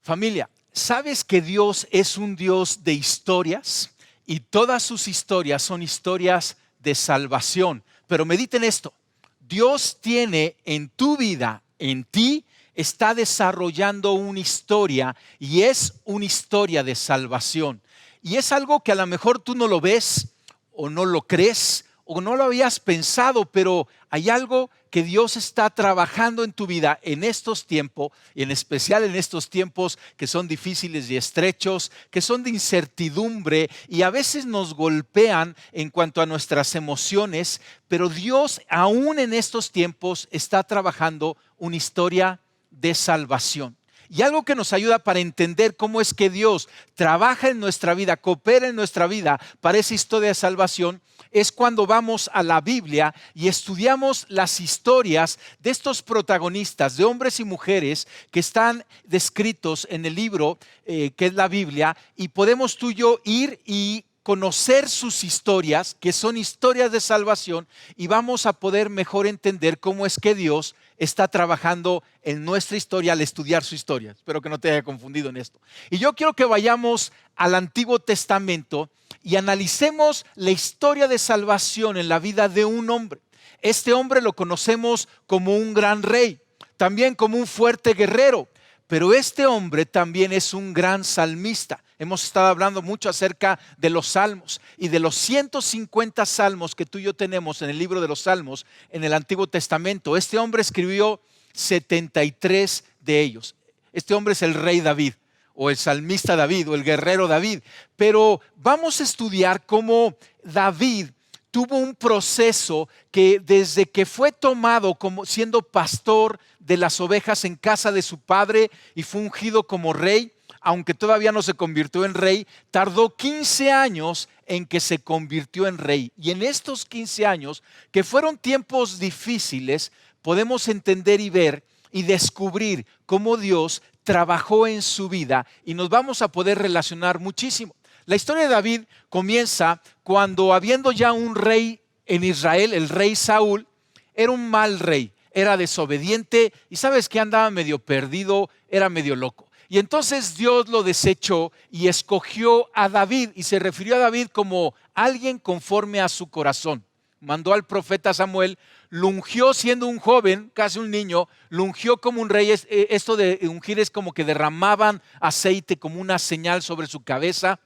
Familia, ¿sabes que Dios es un Dios de historias? Y todas sus historias son historias de salvación. Pero mediten esto, Dios tiene en tu vida, en ti, está desarrollando una historia y es una historia de salvación. Y es algo que a lo mejor tú no lo ves o no lo crees o no lo habías pensado, pero hay algo que Dios está trabajando en tu vida en estos tiempos, y en especial en estos tiempos que son difíciles y estrechos, que son de incertidumbre y a veces nos golpean en cuanto a nuestras emociones, pero Dios aún en estos tiempos está trabajando una historia de salvación. Y algo que nos ayuda para entender cómo es que Dios trabaja en nuestra vida, coopera en nuestra vida para esa historia de salvación, es cuando vamos a la Biblia y estudiamos las historias de estos protagonistas, de hombres y mujeres que están descritos en el libro que es la Biblia, y podemos tú y yo ir y conocer sus historias, que son historias de salvación, y vamos a poder mejor entender cómo es que Dios está trabajando en nuestra historia al estudiar su historia. Espero que no te haya confundido en esto. Y yo quiero que vayamos al Antiguo Testamento y analicemos la historia de salvación en la vida de un hombre. Este hombre lo conocemos como un gran rey, también como un fuerte guerrero, pero este hombre también es un gran salmista. Hemos estado hablando mucho acerca de los salmos y de los 150 salmos que tú y yo tenemos en el libro de los salmos en el Antiguo Testamento. Este hombre escribió 73 de ellos. Este hombre es el rey David, o el salmista David, o el guerrero David. Pero vamos a estudiar cómo David tuvo un proceso que desde que fue tomado como siendo pastor de las ovejas en casa de su padre y fue ungido como rey, aunque todavía no se convirtió en rey, tardó 15 años en que se convirtió en rey. Y en estos 15 años, que fueron tiempos difíciles, podemos entender y ver y descubrir cómo Dios trabajó en su vida y nos vamos a poder relacionar muchísimo. La historia de David comienza cuando, habiendo ya un rey en Israel, el rey Saúl, era un mal rey, era desobediente y sabes que andaba medio perdido, era medio loco. Y entonces Dios lo desechó y escogió a David y se refirió a David como alguien conforme a su corazón. Mandó al profeta Samuel, lo ungió siendo un joven, casi un niño, lo ungió como un rey. Esto de ungir es como que derramaban aceite como una señal sobre su cabeza.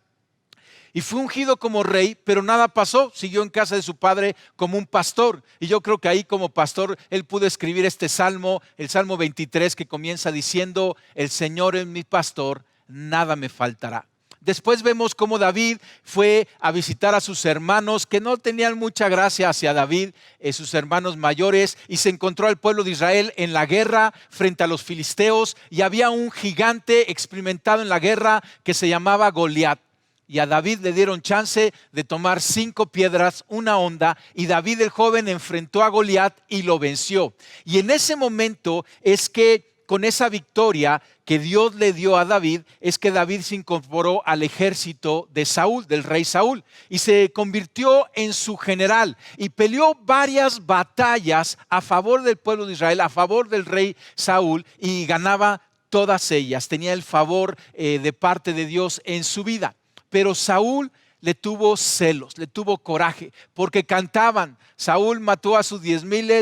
Y fue ungido como rey, pero nada pasó, siguió en casa de su padre como un pastor. Y yo creo que ahí como pastor él pudo escribir este salmo, el Salmo 23, que comienza diciendo: el Señor es mi pastor, nada me faltará. Después vemos cómo David fue a visitar a sus hermanos que no tenían mucha gracia hacia David, sus hermanos mayores, y se encontró al pueblo de Israel en la guerra frente a los filisteos, y había un gigante experimentado en la guerra que se llamaba Goliat. Y a David le dieron chance de tomar 5 piedras, una honda, y David el joven enfrentó a Goliat y lo venció. Y en ese momento es que con esa victoria que Dios le dio a David, es que David se incorporó al ejército de Saúl, del rey Saúl, y se convirtió en su general y peleó varias batallas a favor del pueblo de Israel, a favor del rey Saúl, y ganaba todas ellas. Tenía el favor de parte de Dios en su vida. Pero Saúl le tuvo celos, le tuvo coraje, porque cantaban: Saúl mató a sus 10,000,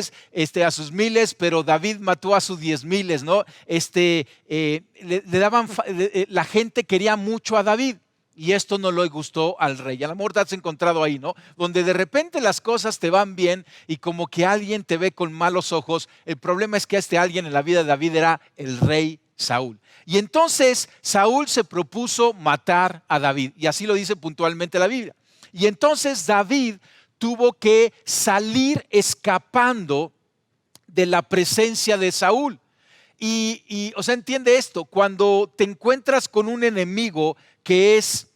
a sus 1,000, pero David mató a sus 10,000, ¿no? La gente quería mucho a David. Y esto no le gustó al rey. A lo mejor te has encontrado ahí, ¿no? Donde de repente las cosas te van bien y como que alguien te ve con malos ojos. El problema es que este alguien en la vida de David era el rey Saúl. Y entonces Saúl se propuso matar a David. Y así lo dice puntualmente la Biblia. Y entonces David tuvo que salir escapando de la presencia de Saúl. O sea, entiende esto: cuando te encuentras con un enemigo que es,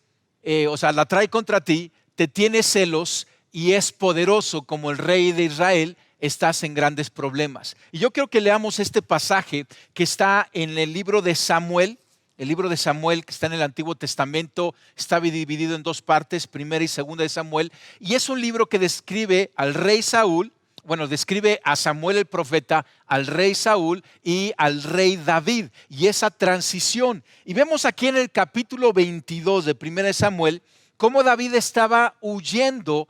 la trae contra ti, te tiene celos y es poderoso como el rey de Israel, estás en grandes problemas. Y yo quiero que leamos este pasaje que está en el libro de Samuel. El libro de Samuel, que está en el Antiguo Testamento, está dividido en 2 partes, primera y segunda de Samuel. Y es un libro que describe al rey Saúl bueno, describe a Samuel el profeta, al rey Saúl y al rey David, y esa transición. Y vemos aquí en el capítulo 22 de 1 Samuel, cómo David estaba huyendo,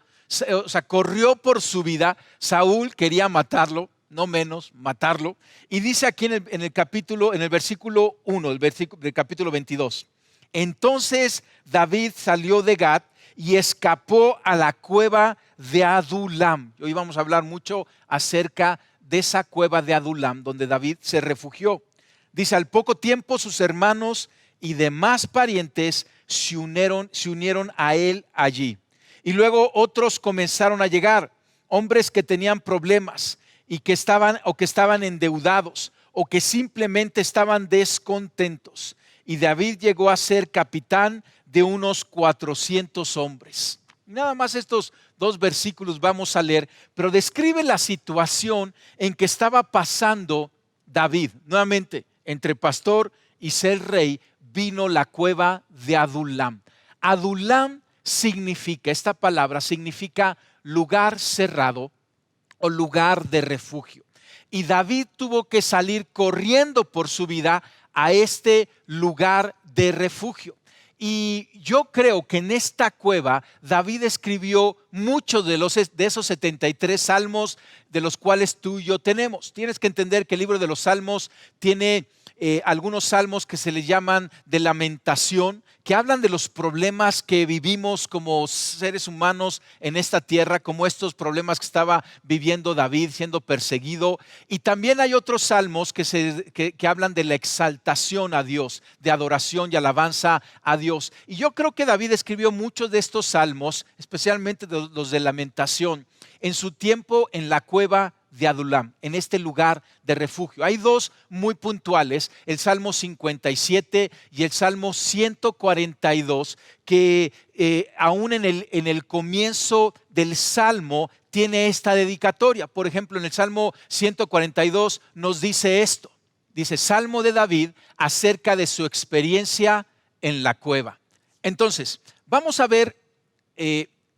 o sea, corrió por su vida. Saúl quería matarlo, no menos, matarlo. Y dice aquí en el capítulo, en el versículo 1, el versículo del capítulo 22. Entonces David salió de Gat y escapó a la cueva de Adulam. Hoy vamos a hablar mucho acerca de esa cueva de Adulam, donde David se refugió. Dice, al poco tiempo sus hermanos y demás parientes se unieron a él allí. Y luego otros comenzaron a llegar, hombres que tenían problemas y que estaban endeudados o que simplemente estaban descontentos. Y David llegó a ser capitán de unos 400 hombres. Nada más estos 2 versículos vamos a leer, pero describe la situación en que estaba pasando David. Nuevamente, entre pastor y ser rey, vino la cueva de Adulam. Adulam significa, esta palabra significa lugar cerrado o lugar de refugio. Y David tuvo que salir corriendo por su vida a este lugar de refugio. Y yo creo que en esta cueva David escribió muchos de esos 73 salmos de los cuales tú y yo tenemos. Tienes que entender que el libro de los salmos tiene algunos salmos que se le llaman de lamentación, que hablan de los problemas que vivimos como seres humanos en esta tierra, como estos problemas que estaba viviendo David siendo perseguido. Y también hay otros salmos que hablan de la exaltación a Dios, de adoración y alabanza a Dios. Y yo creo que David escribió muchos de estos salmos, especialmente los de lamentación, en su tiempo en la cueva de Adulam, en este lugar de refugio. Hay 2 muy puntuales, el Salmo 57 y el Salmo 142, que aún en el comienzo del Salmo tiene esta dedicatoria. Por ejemplo, en el Salmo 142 nos dice esto, dice Salmo de David acerca de su experiencia en la cueva. Entonces, vamos a ver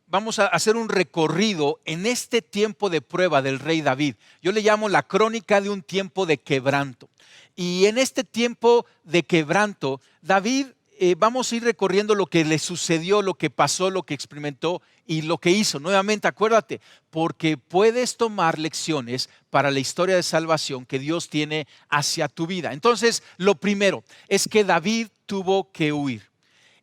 vamos a hacer un recorrido en este tiempo de prueba del rey David. Yo le llamo la crónica de un tiempo de quebranto. Y en este tiempo de quebranto, David, vamos a ir recorriendo lo que le sucedió, lo que pasó, lo que experimentó y lo que hizo. Nuevamente, acuérdate, porque puedes tomar lecciones para la historia de salvación que Dios tiene hacia tu vida. Entonces, lo primero es que David tuvo que huir.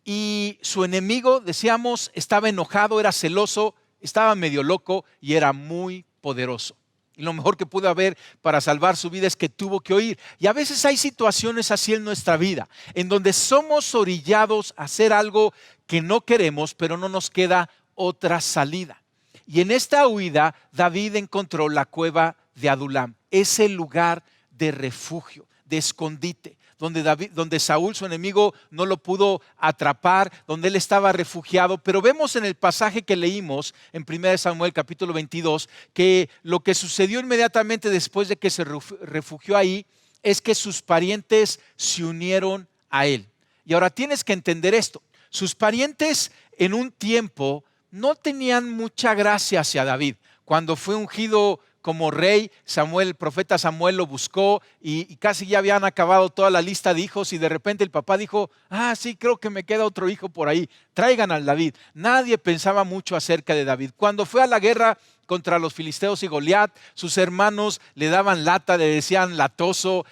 Y su enemigo, decíamos, estaba enojado, era celoso, estaba medio loco y era muy poderoso. Y lo mejor que pudo haber para salvar su vida es que tuvo que huir. Y a veces hay situaciones así en nuestra vida, en donde somos orillados a hacer algo que no queremos, pero no nos queda otra salida. Y en esta huida, David encontró la cueva de Adulam, ese lugar de refugio, de escondite, donde Saúl, su enemigo, no lo pudo atrapar, donde él estaba refugiado. Pero vemos en el pasaje que leímos en 1 Samuel capítulo 22, que lo que sucedió inmediatamente después de que se refugió ahí, es que sus parientes se unieron a él. Y ahora tienes que entender esto. Sus parientes en un tiempo no tenían mucha gracia hacia David. Cuando fue ungido como rey, el profeta Samuel lo buscó y casi ya habían acabado toda la lista de hijos y de repente el papá dijo, sí, creo que me queda otro hijo por ahí, traigan al David. Nadie pensaba mucho acerca de David. Cuando fue a la guerra contra los filisteos y Goliat, sus hermanos le daban lata, le decían latoso,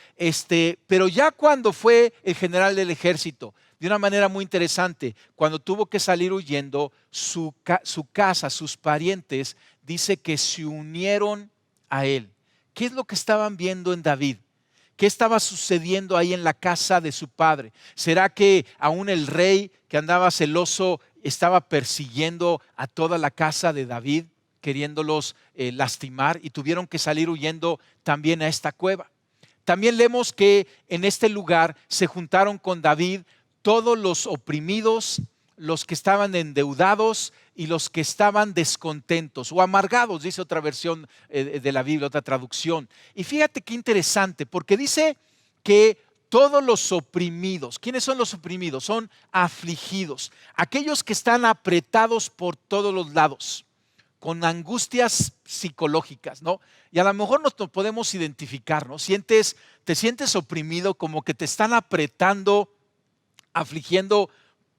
pero ya cuando fue el general del ejército, de una manera muy interesante, cuando tuvo que salir huyendo, su casa, sus parientes, dice que se unieron a él. ¿Qué es lo que estaban viendo en David? ¿Qué estaba sucediendo ahí en la casa de su padre? ¿Será que aún el rey que andaba celoso estaba persiguiendo a toda la casa de David, queriéndolos lastimar y tuvieron que salir huyendo también a esta cueva? También leemos que en este lugar se juntaron con David todos los oprimidos, los que estaban endeudados y los que estaban descontentos o amargados, dice otra versión de la Biblia, otra traducción. Y fíjate qué interesante, porque dice que todos los oprimidos, ¿quiénes son los oprimidos? Son afligidos, aquellos que están apretados por todos los lados. con angustias psicológicas, ¿no? Y a lo mejor nos podemos identificar, ¿no? Te sientes oprimido, como que te están apretando, afligiendo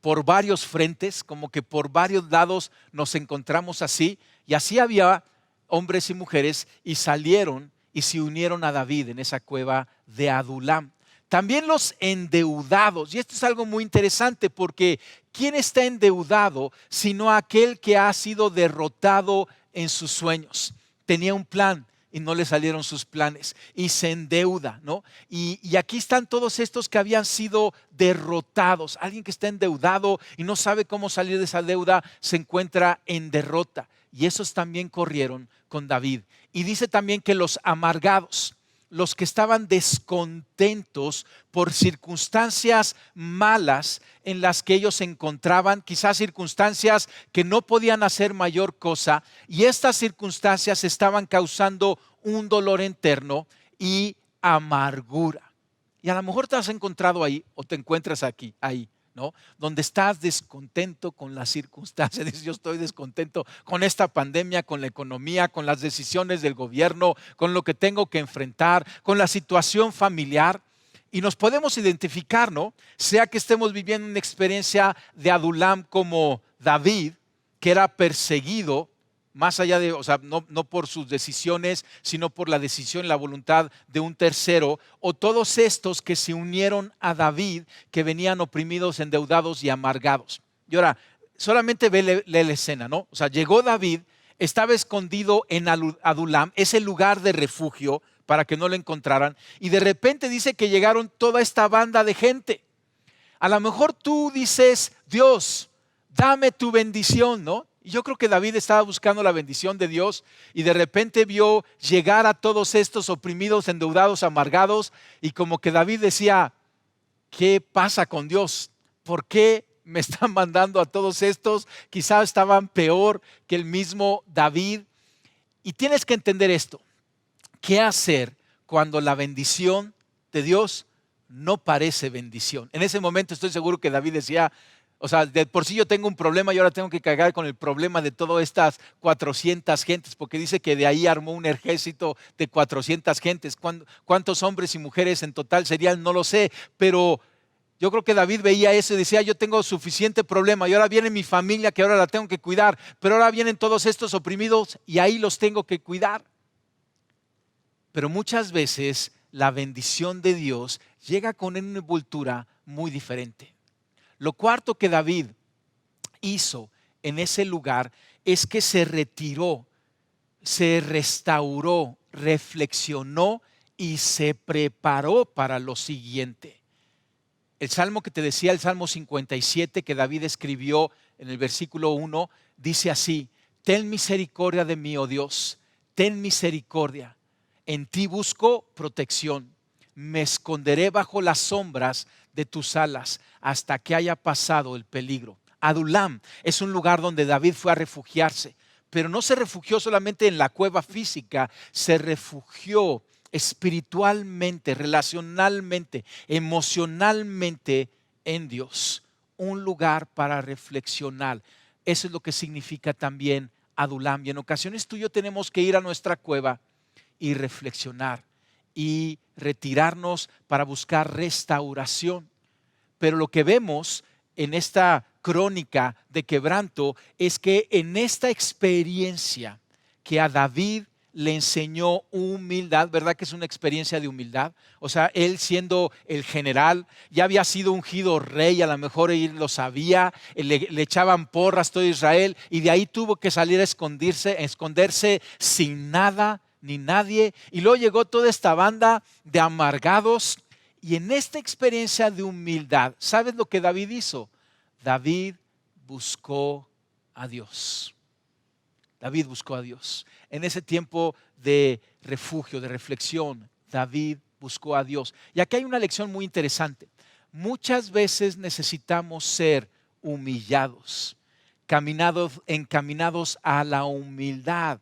por varios frentes, como que por varios lados nos encontramos así. Y así había hombres y mujeres y salieron y se unieron a David en esa cueva de Adulam. También los endeudados, y esto es algo muy interesante porque ¿quién está endeudado sino aquel que ha sido derrotado en sus sueños? Tenía un plan y no le salieron sus planes y se endeuda, ¿no? Y aquí están todos estos que habían sido derrotados. Alguien que está endeudado y no sabe cómo salir de esa deuda se encuentra en derrota. Y esos también corrieron con David. Y dice también que los amargados, los que estaban descontentos por circunstancias malas en las que ellos se encontraban, quizás circunstancias que no podían hacer mayor cosa, y estas circunstancias estaban causando un dolor interno y amargura. Y a lo mejor te has encontrado ahí o te encuentras ahí, ¿no? Donde estás descontento con las circunstancias. Dices, yo estoy descontento con esta pandemia, con la economía, con las decisiones del gobierno, con lo que tengo que enfrentar, con la situación familiar. Y nos podemos identificar, ¿no? Sea que estemos viviendo una experiencia de Adulam como David, que era perseguido, más allá de, o sea, no por sus decisiones, sino por la decisión y la voluntad de un tercero, o todos estos que se unieron a David, que venían oprimidos, endeudados y amargados. Y ahora, solamente lee la escena, ¿no? O sea, llegó David, estaba escondido en Adulam, ese lugar de refugio para que no lo encontraran, y de repente dice que llegaron toda esta banda de gente. A lo mejor tú dices, Dios, dame tu bendición, ¿no? Y yo creo que David estaba buscando la bendición de Dios y de repente vio llegar a todos estos oprimidos, endeudados, amargados, y como que David decía, ¿qué pasa con Dios? ¿Por qué me están mandando a todos estos? Quizás estaban peor que el mismo David. Y tienes que entender esto. ¿Qué hacer cuando la bendición de Dios no parece bendición? En ese momento estoy seguro que David decía, o sea, de por sí yo tengo un problema y ahora tengo que cargar con el problema de todas estas 400 gentes, porque dice que de ahí armó un ejército de 400 gentes. ¿Cuántos hombres y mujeres en total serían? No lo sé, pero yo creo que David veía eso y decía, yo tengo suficiente problema y ahora viene mi familia que ahora la tengo que cuidar, pero ahora vienen todos estos oprimidos y ahí los tengo que cuidar. Pero muchas veces la bendición de Dios llega con una envoltura muy diferente. Lo cuarto que David hizo en ese lugar es que se retiró, se restauró, reflexionó y se preparó para lo siguiente. El salmo que te decía, el Salmo 57 que David escribió en el versículo 1, dice así, ten misericordia de mí, oh Dios, ten misericordia. En ti busco protección, me esconderé bajo las sombras de tus alas hasta que haya pasado el peligro. Adulam es un lugar donde David fue a refugiarse, pero no se refugió solamente en la cueva física, se refugió espiritualmente, relacionalmente, emocionalmente en Dios. Un lugar para reflexionar. Eso es lo que significa también Adulam. Y en ocasiones tú y yo tenemos que ir a nuestra cueva y reflexionar y retirarnos para buscar restauración. Pero lo que vemos en esta crónica de quebranto es que en esta experiencia que a David le enseñó humildad, ¿verdad que es una experiencia de humildad? O sea, él siendo el general, ya había sido ungido rey, a lo mejor él lo sabía, le echaban porras todo Israel y de ahí tuvo que salir a esconderse sin nada ni nadie, y luego llegó toda esta banda de amargados, y en esta experiencia de humildad, ¿sabes lo que David hizo? David buscó a Dios. David buscó a Dios. En ese tiempo de refugio, de reflexión, David buscó a Dios. Y aquí hay una lección muy interesante. Muchas veces necesitamos ser humillados, encaminados a la humildad,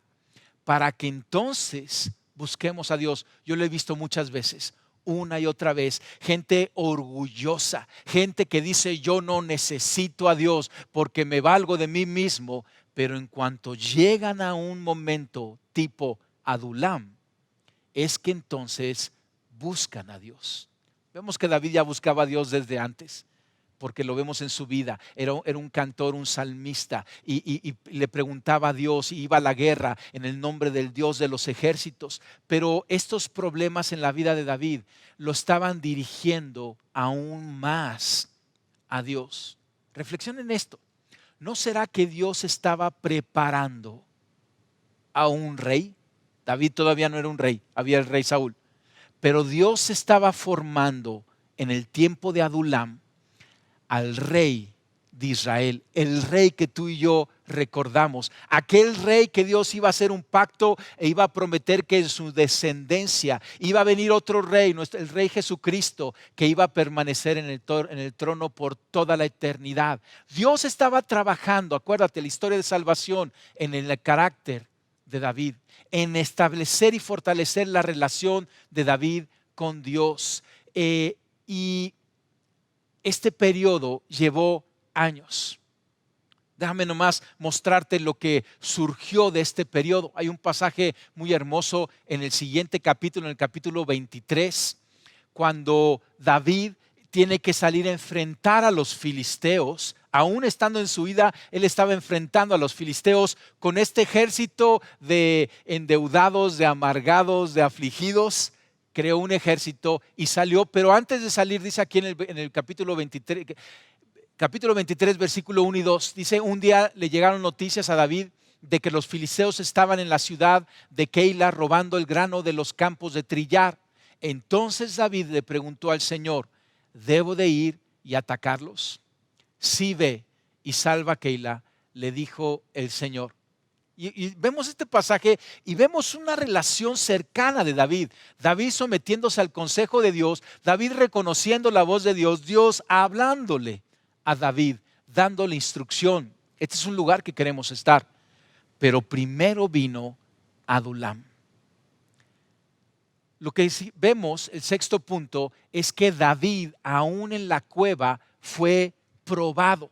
para que entonces busquemos a Dios. Yo lo he visto muchas veces, una y otra vez, gente orgullosa, gente que dice yo no necesito a Dios porque me valgo de mí mismo, Pero en cuanto llegan a un momento tipo Adulam, es que entonces buscan a Dios. Vemos que David ya buscaba a Dios desde antes, porque lo vemos en su vida. Era un cantor, un salmista, y le preguntaba a Dios, y iba a la guerra en el nombre del Dios de los ejércitos. Pero estos problemas en la vida de David lo estaban dirigiendo aún más a Dios. Reflexionen en esto. ¿No será que Dios estaba preparando a un rey? David todavía no era un rey, había el rey Saúl. Pero Dios estaba formando en el tiempo de Adulam al rey de Israel, el rey que tú y yo recordamos, aquel rey que Dios iba a hacer un pacto e iba a prometer que en su descendencia iba a venir otro rey, el rey Jesucristo, que iba a permanecer en el trono por toda la eternidad. Dios estaba trabajando, acuérdate, la historia de salvación en el carácter de David, en establecer y fortalecer la relación de David con Dios. Y este periodo llevó años. Déjame nomás mostrarte lo que surgió de este periodo. Hay un pasaje muy hermoso en el siguiente capítulo, en el capítulo 23, cuando David tiene que salir a enfrentar a los filisteos. Aún estando en su vida, él estaba enfrentando a los filisteos con este ejército de endeudados, de amargados, de afligidos. Creó un ejército y salió, pero antes de salir, dice aquí en el capítulo 23, versículo 1 y 2, dice: un día le llegaron noticias a David de que los filisteos estaban en la ciudad de Keila robando el grano de los campos de trillar. Entonces David le preguntó al Señor: ¿debo de ir y atacarlos? Sí, ve y salva a Keila, le dijo el Señor. Y vemos este pasaje y vemos una relación cercana de David. David sometiéndose al consejo de Dios, David reconociendo la voz de Dios, Dios hablándole a David, dándole instrucción. Este es un lugar que queremos estar. Pero primero vino Adulam. Lo que vemos, el sexto punto, es que David, aún en la cueva, fue probado.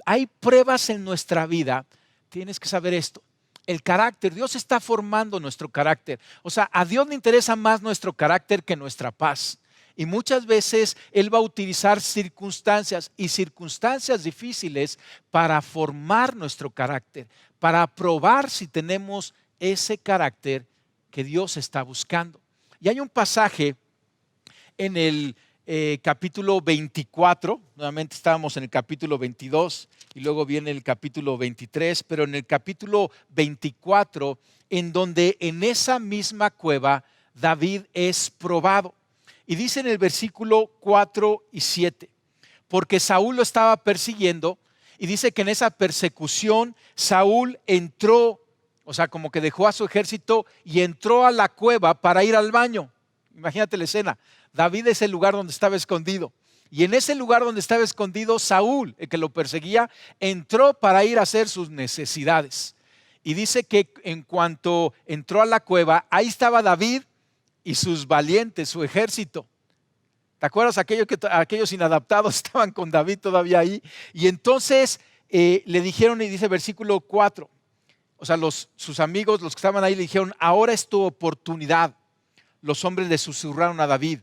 Hay pruebas en nuestra vida, tienes que saber esto. El carácter, Dios está formando nuestro carácter. O sea, a Dios le interesa más nuestro carácter que nuestra paz. Y muchas veces Él va a utilizar circunstancias y circunstancias difíciles para formar nuestro carácter, para probar si tenemos ese carácter que Dios está buscando. Y hay un pasaje en el capítulo 24, nuevamente estábamos en el capítulo 22 y luego viene el capítulo 23, pero en el capítulo 24, en donde en esa misma cueva David es probado. Y dice en el versículo 4 y 7, porque Saúl lo estaba persiguiendo, y dice que en esa persecución Saúl entró, o sea, como que dejó a su ejército y entró a la cueva para ir al baño. Imagínate la escena. David es el lugar donde estaba escondido. Y en ese lugar donde estaba escondido, Saúl, el que lo perseguía, entró para ir a hacer sus necesidades. Y dice que en cuanto entró a la cueva, ahí estaba David y sus valientes, su ejército. ¿Te acuerdas? Aquellos inadaptados estaban con David todavía ahí. Y entonces le dijeron, y dice versículo 4, o sea, sus amigos, los que estaban ahí, le dijeron: ahora es tu oportunidad. Los hombres le susurraron a David: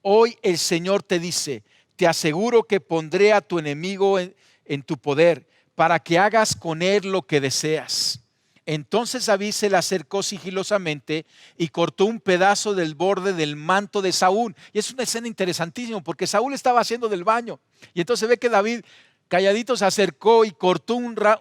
hoy el Señor te dice, te aseguro que pondré a tu enemigo en tu poder para que hagas con él lo que deseas. Entonces David se le acercó sigilosamente y cortó un pedazo del borde del manto de Saúl. Y es una escena interesantísima porque Saúl estaba haciendo del baño. Y entonces ve que David calladito se acercó y cortó una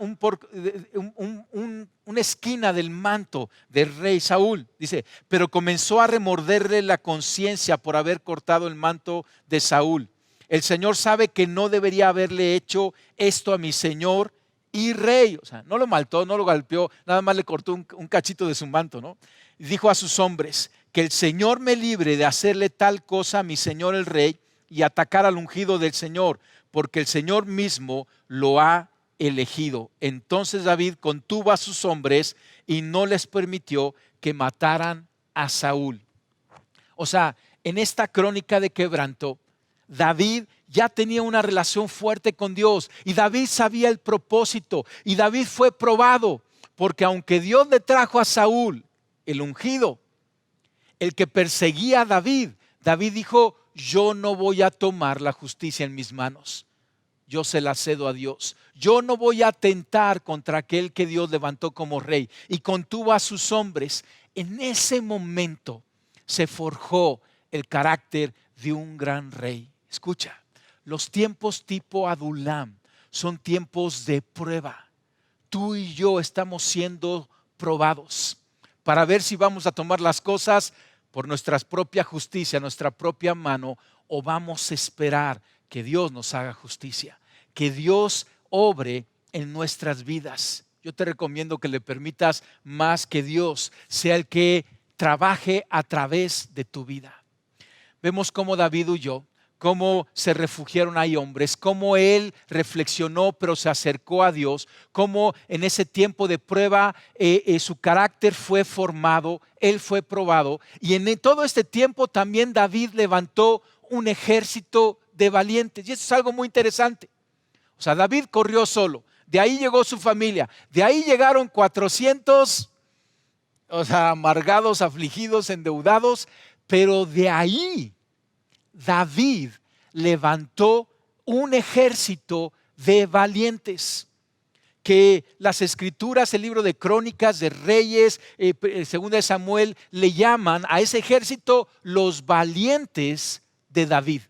esquina del manto del rey Saúl. Dice, pero comenzó a remorderle la conciencia por haber cortado el manto de Saúl. El Señor sabe que no debería haberle hecho esto a mi Señor y rey. O sea, no lo maltó, no lo golpeó, nada más le cortó un cachito de su manto, ¿no? Y dijo a sus hombres: que el Señor me libre de hacerle tal cosa a mi Señor el rey y atacar al ungido del Señor, porque el Señor mismo lo ha elegido. Entonces David contuvo a sus hombres y no les permitió que mataran a Saúl. O sea, en esta crónica de quebranto, David ya tenía una relación fuerte con Dios y David sabía el propósito y David fue probado porque aunque Dios le trajo a Saúl, el ungido, el que perseguía a David, David dijo: yo no voy a tomar la justicia en mis manos, yo se la cedo a Dios. Yo no voy a atentar contra aquel que Dios levantó como rey, y contuvo a sus hombres. En ese momento se forjó el carácter de un gran rey. Escucha, los tiempos tipo Adulam son tiempos de prueba. Tú y yo estamos siendo probados para ver si vamos a tomar las cosas por nuestra propia justicia, nuestra propia mano, o vamos a esperar que Dios nos haga justicia, que Dios obre en nuestras vidas. Yo te recomiendo que le permitas más que Dios sea el que trabaje a través de tu vida. Vemos cómo David huyó, cómo se refugiaron ahí hombres, cómo él reflexionó pero se acercó a Dios, cómo en ese tiempo de prueba su carácter fue formado, él fue probado, y en todo este tiempo también David levantó un ejército de valientes. Y eso es algo muy interesante. O sea, David corrió solo, de ahí llegó su familia, de ahí llegaron 400, amargados, afligidos, endeudados, pero de ahí David levantó un ejército de valientes que las escrituras, el libro de Crónicas, de Reyes, segunda de Samuel, le llaman a ese ejército los valientes de David.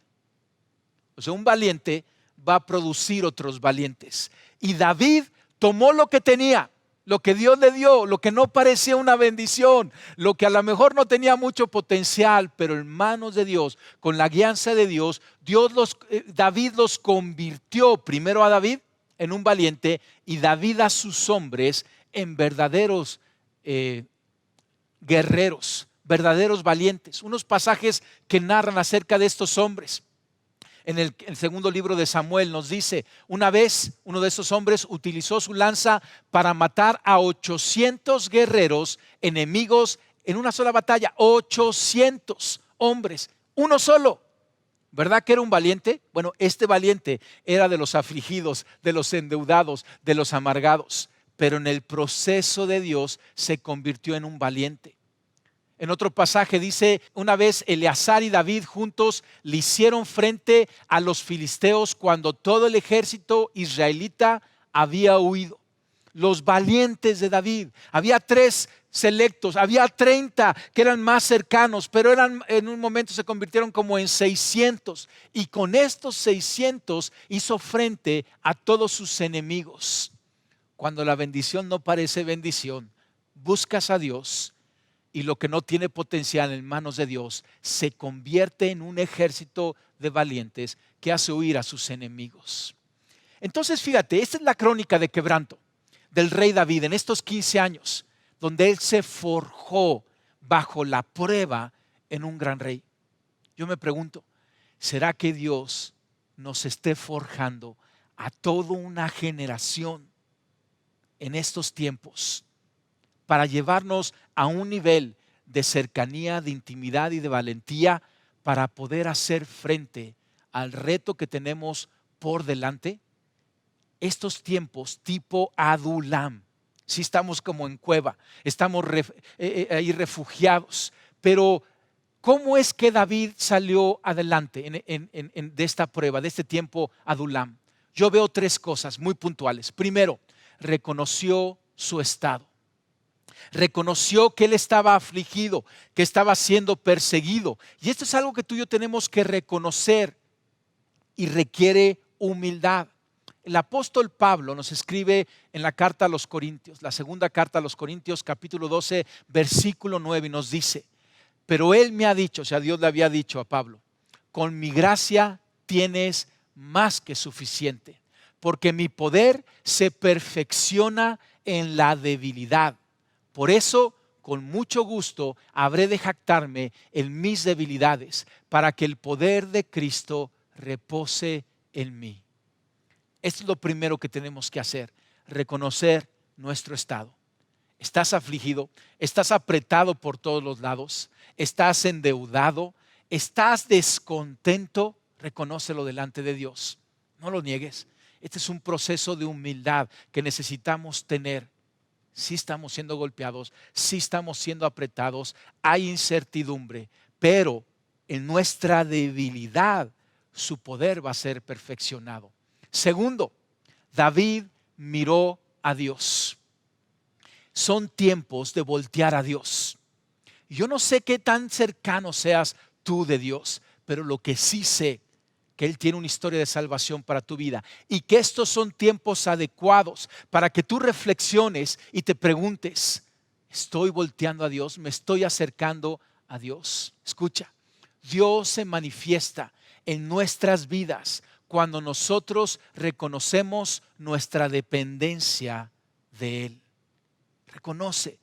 O sea, un valiente va a producir otros valientes. Y David tomó lo que tenía, lo que Dios le dio, lo que no parecía una bendición, lo que a lo mejor no tenía mucho potencial, pero en manos de Dios, con la guianza de Dios, David los convirtió, primero a David en un valiente y David a sus hombres en verdaderos guerreros, verdaderos valientes. Unos pasajes que narran acerca de estos hombres. En el segundo libro de Samuel nos dice: una vez uno de esos hombres utilizó su lanza para matar a 800 guerreros enemigos en una sola batalla. 800 hombres, uno solo. ¿Verdad que era un valiente? Bueno, este valiente era de los afligidos, de los endeudados, de los amargados, pero en el proceso de Dios se convirtió en un valiente. En otro pasaje dice: una vez Eleazar y David juntos le hicieron frente a los filisteos cuando todo el ejército israelita había huido. Los valientes de David, había 3 selectos, había 30 que eran más cercanos, pero en un momento se convirtieron como en 600, y con estos 600 hizo frente a todos sus enemigos. Cuando la bendición no parece bendición, buscas a Dios, y lo que no tiene potencial en manos de Dios se convierte en un ejército de valientes que hace huir a sus enemigos. Entonces, fíjate, esta es la crónica de quebranto del rey David en estos 15 años, donde él se forjó bajo la prueba en un gran rey. Yo me pregunto, ¿será que Dios nos esté forjando a toda una generación en estos tiempos para llevarnos a un nivel de cercanía, de intimidad y de valentía para poder hacer frente al reto que tenemos por delante? Estos tiempos tipo Adulam, sí estamos como en cueva, estamos ahí refugiados, pero ¿cómo es que David salió adelante de esta prueba, de este tiempo Adulam? Yo veo 3 cosas muy puntuales. Primero, reconoció su estado. Reconoció que él estaba afligido, que estaba siendo perseguido. Y esto es algo que tú y yo tenemos que reconocer y requiere humildad. El apóstol Pablo nos escribe en la carta a los Corintios, la segunda carta a los Corintios, capítulo 12, versículo 9, y nos dice: pero él me ha dicho, o sea, Dios le había dicho a Pablo: con mi gracia tienes más que suficiente, porque mi poder se perfecciona en la debilidad. Por eso, con mucho gusto, habré de jactarme en mis debilidades, para que el poder de Cristo repose en mí. Esto es lo primero que tenemos que hacer: reconocer nuestro estado. ¿Estás afligido? ¿Estás apretado por todos los lados? ¿Estás endeudado? ¿Estás descontento? reconócelo delante de Dios. No lo niegues. Este es un proceso de humildad que necesitamos tener. Sí estamos siendo golpeados, sí estamos siendo apretados, hay incertidumbre, pero en nuestra debilidad su poder va a ser perfeccionado. Segundo, David miró a Dios. Son tiempos de voltear a Dios. Yo no sé qué tan cercano seas tú de Dios, pero lo que sí sé, que Él tiene una historia de salvación para tu vida y que estos son tiempos adecuados para que tú reflexiones y te preguntes, ¿estoy volteando a Dios? ¿Me estoy acercando a Dios? Escucha, Dios se manifiesta en nuestras vidas cuando nosotros reconocemos nuestra dependencia de Él. Reconoce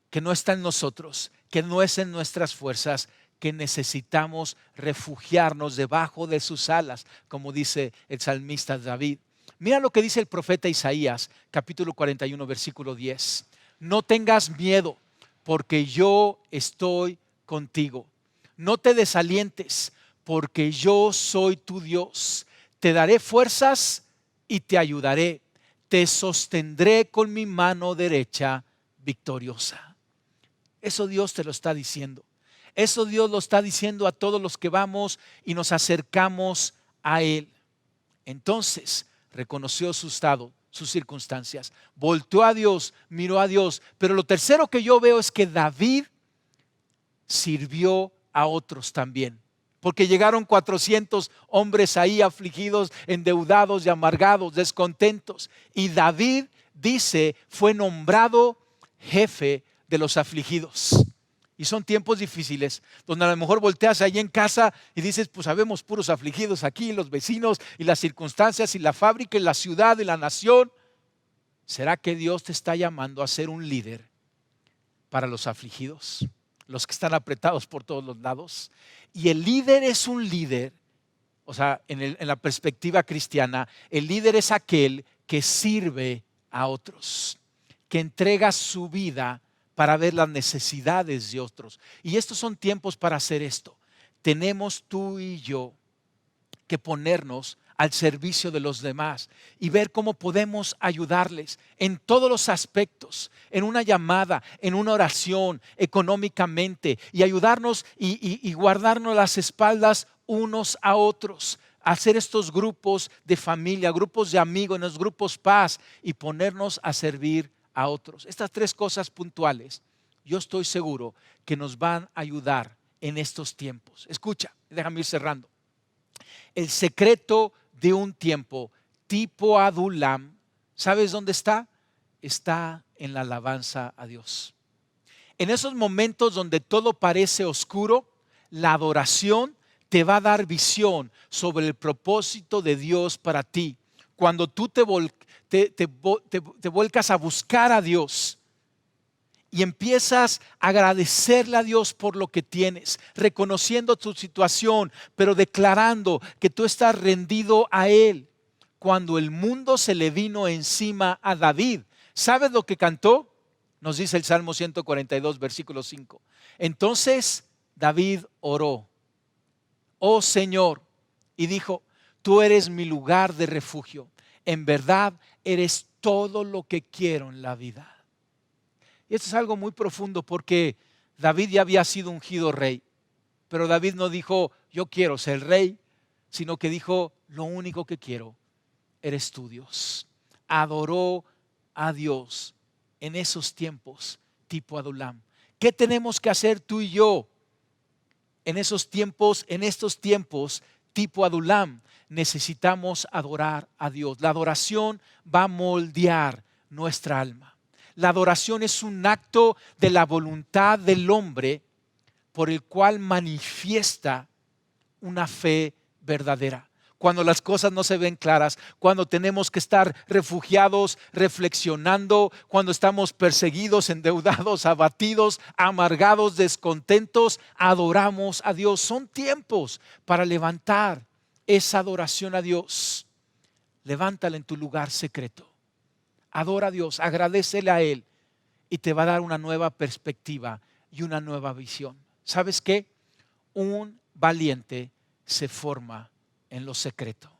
que no está en nosotros, que no es en nuestras fuerzas, que necesitamos refugiarnos debajo de sus alas, como dice el salmista David. Mira lo que dice el profeta Isaías, capítulo 41, versículo 10. No tengas miedo, porque yo estoy contigo. No te desalientes, porque yo soy tu Dios. Te daré fuerzas y te ayudaré. Te sostendré con mi mano derecha victoriosa. Eso Dios te lo está diciendo. Eso Dios lo está diciendo a todos los que vamos y nos acercamos a Él. Entonces reconoció su estado, sus circunstancias, volteó a Dios, miró a Dios. Pero lo tercero que yo veo es que David sirvió a otros también. Porque llegaron 400 hombres ahí afligidos, endeudados y amargados, descontentos. Y David, dice, fue nombrado jefe de los afligidos. Y son tiempos difíciles, donde a lo mejor volteas ahí en casa y dices, pues habemos puros afligidos aquí, los vecinos y las circunstancias y la fábrica y la ciudad y la nación. ¿Será que Dios te está llamando a ser un líder para los afligidos? Los que están apretados por todos los lados. Y el líder es un líder, o sea, en la perspectiva cristiana, el líder es aquel que sirve a otros, que entrega su vida para ver las necesidades de otros. Y estos son tiempos para hacer esto. Tenemos tú y yo que ponernos al servicio de los demás y ver cómo podemos ayudarles en todos los aspectos, en una llamada, en una oración, económicamente, y ayudarnos y guardarnos las espaldas unos a otros, hacer estos grupos de familia, grupos de amigos, en los grupos paz y ponernos a servir a otros. Estas tres cosas puntuales, yo estoy seguro que nos van a ayudar en estos tiempos. Escucha, déjame ir cerrando. El secreto de un tiempo tipo Adulam, ¿sabes dónde está? Está en la alabanza a Dios. En esos momentos donde todo parece oscuro, la adoración te va a dar visión sobre el propósito de Dios para ti. Cuando tú te vuelcas a buscar a Dios y empiezas a agradecerle a Dios por lo que tienes, reconociendo tu situación, pero declarando que tú estás rendido a Él. Cuando el mundo se le vino encima a David, ¿sabes lo que cantó? Nos dice el Salmo 142, versículo 5. Entonces David oró, oh Señor, y dijo, tú eres mi lugar de refugio. En verdad eres todo lo que quiero en la vida. Y esto es algo muy profundo porque David ya había sido ungido rey. Pero David no dijo, yo quiero ser rey, sino que dijo, lo único que quiero eres tú, Dios. Adoró a Dios en esos tiempos tipo Adulam. ¿Qué tenemos que hacer tú y yo en esos tiempos, en estos tiempos tipo Adulam? Necesitamos adorar a Dios. La adoración va a moldear nuestra alma. La adoración es un acto de la voluntad del hombre por el cual manifiesta una fe verdadera. Cuando las cosas no se ven claras, cuando tenemos que estar refugiados, reflexionando, cuando estamos perseguidos, endeudados, abatidos, amargados, descontentos, adoramos a Dios. Son tiempos para levantar esa adoración a Dios. Levántala en tu lugar secreto. Adora a Dios, agradécele a Él y te va a dar una nueva perspectiva y una nueva visión. ¿Sabes qué? Un valiente se forma en lo secreto.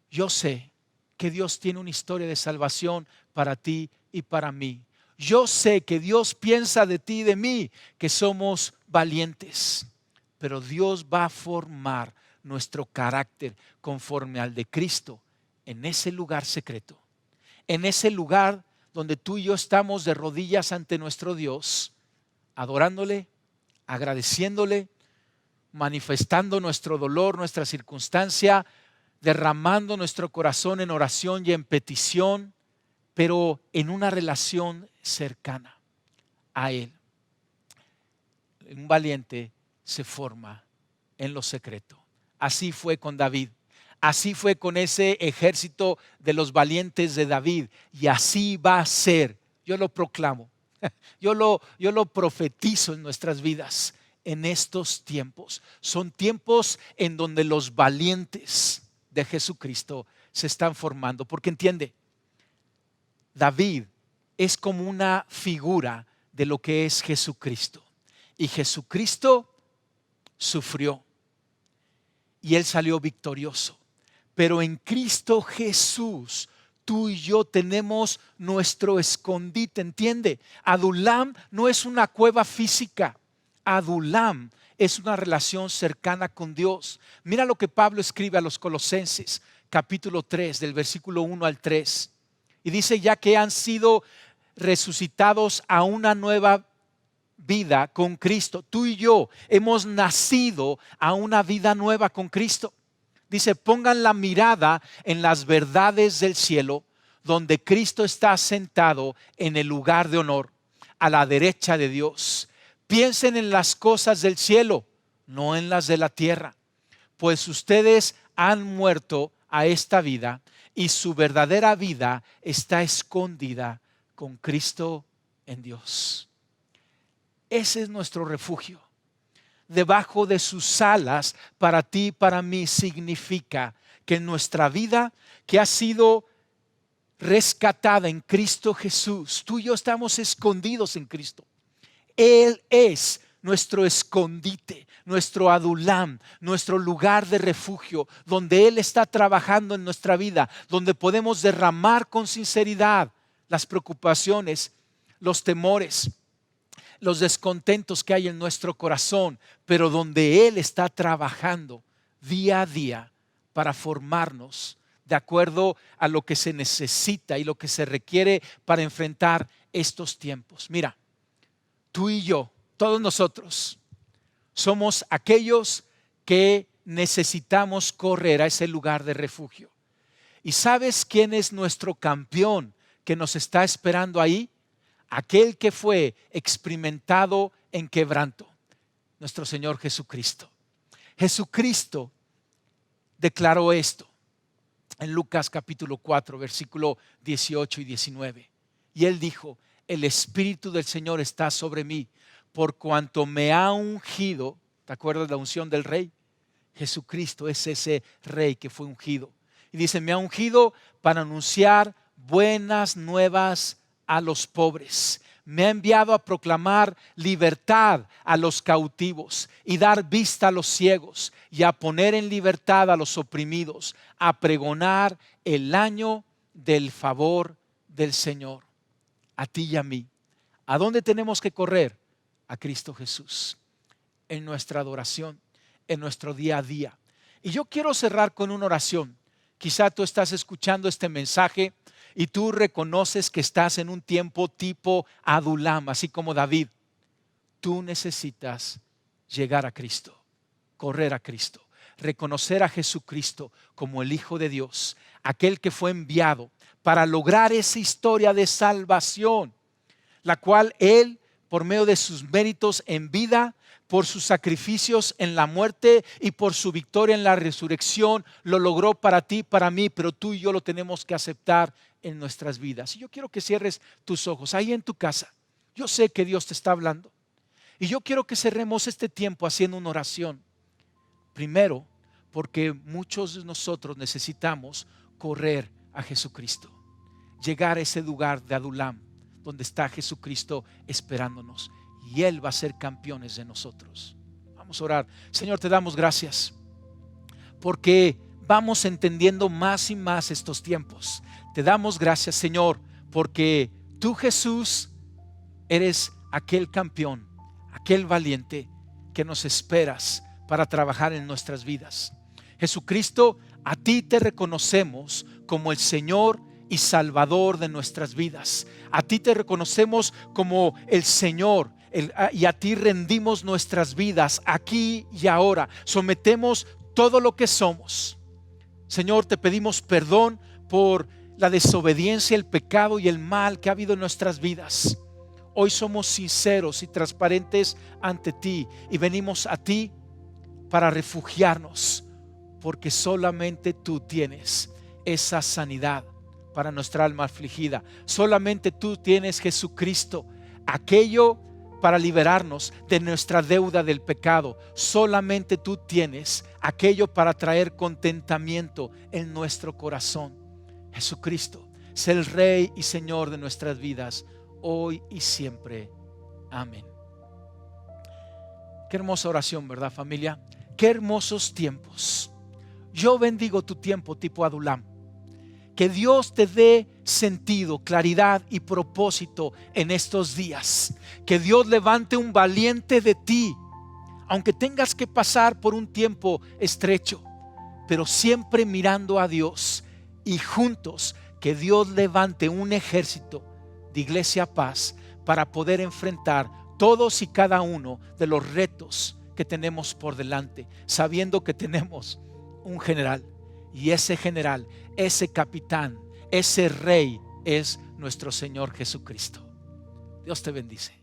Yo sé que Dios tiene una historia de salvación para ti y para mí. Yo sé que Dios piensa de ti y de mí que somos valientes, pero Dios va a formar nuestro carácter conforme al de Cristo en ese lugar secreto, en ese lugar donde tú y yo estamos de rodillas ante nuestro Dios, adorándole, agradeciéndole, manifestando nuestro dolor, nuestra circunstancia, derramando nuestro corazón en oración y en petición, pero en una relación cercana a Él. Un valiente se forma en lo secreto. Así fue con David. Así fue con ese ejército de los valientes de David. Y así va a ser. Yo lo proclamo. Yo lo profetizo en nuestras vidas en estos tiempos. Son tiempos en donde los valientes de Jesucristo se están formando. Porque entiende, David es como una figura de lo que es Jesucristo. Y Jesucristo sufrió y Él salió victorioso. Pero en Cristo Jesús, tú y yo tenemos nuestro escondite. ¿Entiende? Adulam no es una cueva física. Adulam es una relación cercana con Dios. Mira lo que Pablo escribe a los Colosenses, capítulo 3, del versículo 1 al 3. Y dice, ya que han sido resucitados a una nueva vida con Cristo. Tú y yo hemos nacido a una vida nueva con Cristo. Dice, pongan la mirada en las verdades del cielo, donde Cristo está sentado en el lugar de honor, a la derecha de Dios. Piensen en las cosas del cielo, no en las de la tierra, pues ustedes han muerto a esta vida y su verdadera vida está escondida con Cristo en Dios. Ese es nuestro refugio. Debajo de sus alas, para ti y para mí, significa que nuestra vida, que ha sido rescatada en Cristo Jesús, tú y yo estamos escondidos en Cristo. Él es nuestro escondite, nuestro adulam, nuestro lugar de refugio, donde Él está trabajando en nuestra vida, donde podemos derramar con sinceridad las preocupaciones, los temores, los descontentos que hay en nuestro corazón, pero donde Él está trabajando día a día para formarnos de acuerdo a lo que se necesita y lo que se requiere para enfrentar estos tiempos. Mira, tú y yo, todos nosotros, somos aquellos que necesitamos correr a ese lugar de refugio. ¿Y sabes quién es nuestro campeón que nos está esperando ahí? Aquel que fue experimentado en quebranto, nuestro Señor Jesucristo. Jesucristo declaró esto en Lucas capítulo 4, versículo 18 y 19. Y Él dijo, el Espíritu del Señor está sobre mí, por cuanto me ha ungido. ¿Te acuerdas de la unción del rey? Jesucristo es ese rey que fue ungido. Y dice, me ha ungido para anunciar buenas nuevas a los pobres. Me ha enviado a proclamar libertad a los cautivos y dar vista a los ciegos y a poner en libertad a los oprimidos, a pregonar el año del favor del Señor. A ti y a mí. ¿A dónde tenemos que correr? A Cristo Jesús, en nuestra adoración, en nuestro día a día. Y yo quiero cerrar con una oración. Quizá tú estás escuchando este mensaje y tú reconoces que estás en un tiempo tipo Adulam, así como David. Tú necesitas llegar a Cristo, correr a Cristo, reconocer a Jesucristo como el Hijo de Dios, aquel que fue enviado para lograr esa historia de salvación, la cual Él, por medio de sus méritos en vida, por sus sacrificios en la muerte y por su victoria en la resurrección, lo logró para ti, para mí, pero tú y yo lo tenemos que aceptar en nuestras vidas. Y yo quiero que cierres tus ojos ahí en tu casa. Yo sé que Dios te está hablando y yo quiero que cerremos este tiempo haciendo una oración. Primero, porque muchos de nosotros necesitamos correr a Jesucristo, llegar a ese lugar de Adulam donde está Jesucristo esperándonos, y Él va a ser campeones de nosotros. Vamos a orar. Señor, te damos gracias porque vamos entendiendo más y más estos tiempos. Te damos gracias, Señor, porque tú, Jesús, eres aquel campeón, aquel valiente que nos esperas para trabajar en nuestras vidas. Jesucristo, a ti te reconocemos como el Señor y Salvador de nuestras vidas. A ti te reconocemos como el Señor, y a ti rendimos nuestras vidas aquí y ahora. Sometemos todo lo que somos. Señor, te pedimos perdón por la desobediencia, el pecado y el mal que ha habido en nuestras vidas. Hoy somos sinceros y transparentes ante ti y venimos a ti para refugiarnos, porque solamente tú tienes esa sanidad para nuestra alma afligida. Solamente tú tienes, Jesucristo, aquello para liberarnos de nuestra deuda del pecado. Solamente tú tienes aquello para traer contentamiento en nuestro corazón. Jesucristo, sé el Rey y Señor de nuestras vidas, hoy y siempre. Amén. Qué hermosa oración, ¿verdad, familia? Qué hermosos tiempos. Yo bendigo tu tiempo tipo Adulam. Que Dios te dé sentido, claridad y propósito en estos días. Que Dios levante un valiente de ti, aunque tengas que pasar por un tiempo estrecho, pero siempre mirando a Dios, y juntos que Dios levante un ejército de Iglesia Paz para poder enfrentar todos y cada uno de los retos que tenemos por delante, sabiendo que tenemos un general, y ese general, ese capitán, ese rey es nuestro Señor Jesucristo. Dios te bendice.